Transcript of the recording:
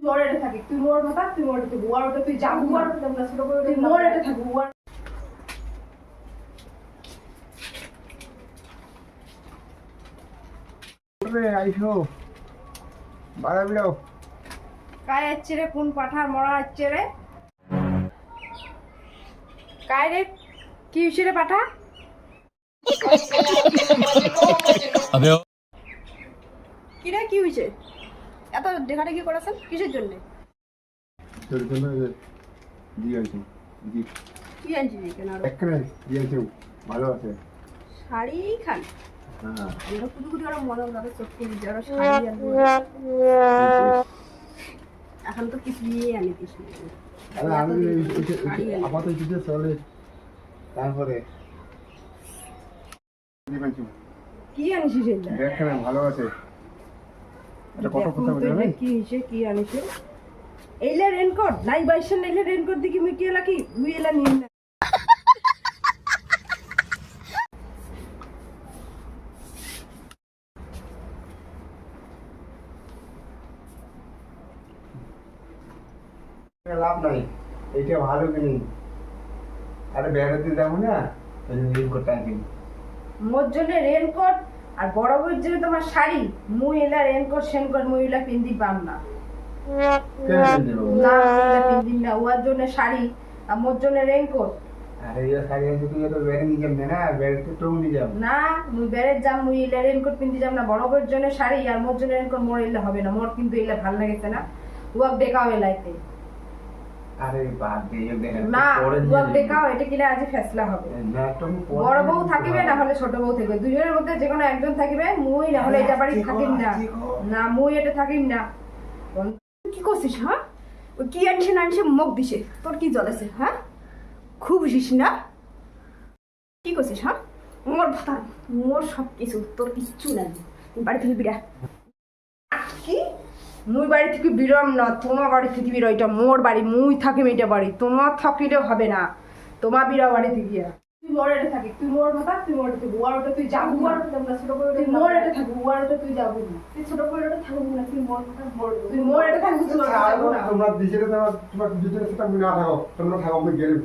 মোর এটা থাকি তুই মোর কথা তুই মোর এটা বুয়ার ওটা তুই যা বুয়ার ওটা আমরা ছোট করে তুই মোর এটা থাকি বুয়ার রে আইসো বাড়া বিড়ো काय अच्छे रे কোন পাঠার মরা अच्छे রে काय রে কি হইছে রে পাঠা अबे কি রে কি হইছে এত দেখাটা কি করেছেন কিসের জন্য তোর জন্য দিয়েছি দি কি আনছি কেন আর একরে দিয়েছি ভালো আছে শাড়ি খান হ্যাঁ আমরা কুদু কুদু আর মনে লাগে চোখে যারা শাড়ি আনবো এখন তো কিছু নিয়ে আনি কিছু আরে আমি আপাতত দিতে চলে তারপরে দিবেছি কি আনিছিস এটা দেখেন ভালো আছে এটা কত কথা বলে ভাই কি হইছে কি আনিছে এইলে রেনকোট নাই বাইছেন এইলে রেনকোট দিকে মিটি এলা কি দুই এলা নিন না লাভ নাই এইটা ভালো কিনি আরে বেড়াতে যাবো না এই করতে আনবি মোর জন্য রেনকোট আর বড় বউর জন্য তোমার শাড়ি মুই এলা রেনকোট সেনকোট মুই এলা পিন্দি পাম না কেন দিল না এলা পিন্দি না ওর জন্য শাড়ি আর মোর জন্য রেনকোট আরে ये सारी है तो ये तो वेरे नहीं जम ना वेरे तो तुम नहीं जम না মুই বেড়ে যাম মুই এলা রেনকোট পিন্দি যাম না বড় বউর জন্য শাড়ি আর মোর জন্য রেনকোট মোর এলা হবে না মোর কিন্তু এলা ভালো লাগেছে না ওয়াক দেখাও এলাইতে अरे बात दे ये देख না ওয়াক দেখাও এটা কিনা আজ ফেসলা হবে ना तुम বড় বউ থাকিবে না হলে ছোট বউ থাকবে দুজনের মধ্যে যে কোনো একজন থাকিবে মুই না হলে এটা বাড়ি থাকিম না না মুই এটা থাকিম না কি করছিস হ্যাঁ ওই কি আনছে না আনছে মুখ দিছে তোর কি জ্বলেছে হ্যাঁ খুব বুঝিস না কি করছিস হ্যাঁ মোর ভাতা মোর সব কিছু তোর কিচ্ছু নাই তুই বাড়ি থেকে বিড়া কি মুই বাড়ি থেকে বিরম না তোমার বাড়ি থেকে বিরো এটা মোর বাড়ি মুই থাকিম এটা বাড়ি তোমার থাকিলে হবে না তোমার বিরা বাড়ি থেকে তুই মোর এটা থাকি তুই মোর কথা তুই মোর এটা বুয়ার ওটা তুই যা বুয়ার ওটা আমরা ছোট করে তুই মোর এটা থাকি বুয়ার ওটা তুই যাবি না তুই ছোট করে ওটা থাকবো না তুই মোর কথা বল তুই মোর এটা থাকি তুই যাবো না তোমরা দিশে তোমরা দুজনের সাথে আমি না থাকো তোমরা থাকো আমি গেলাম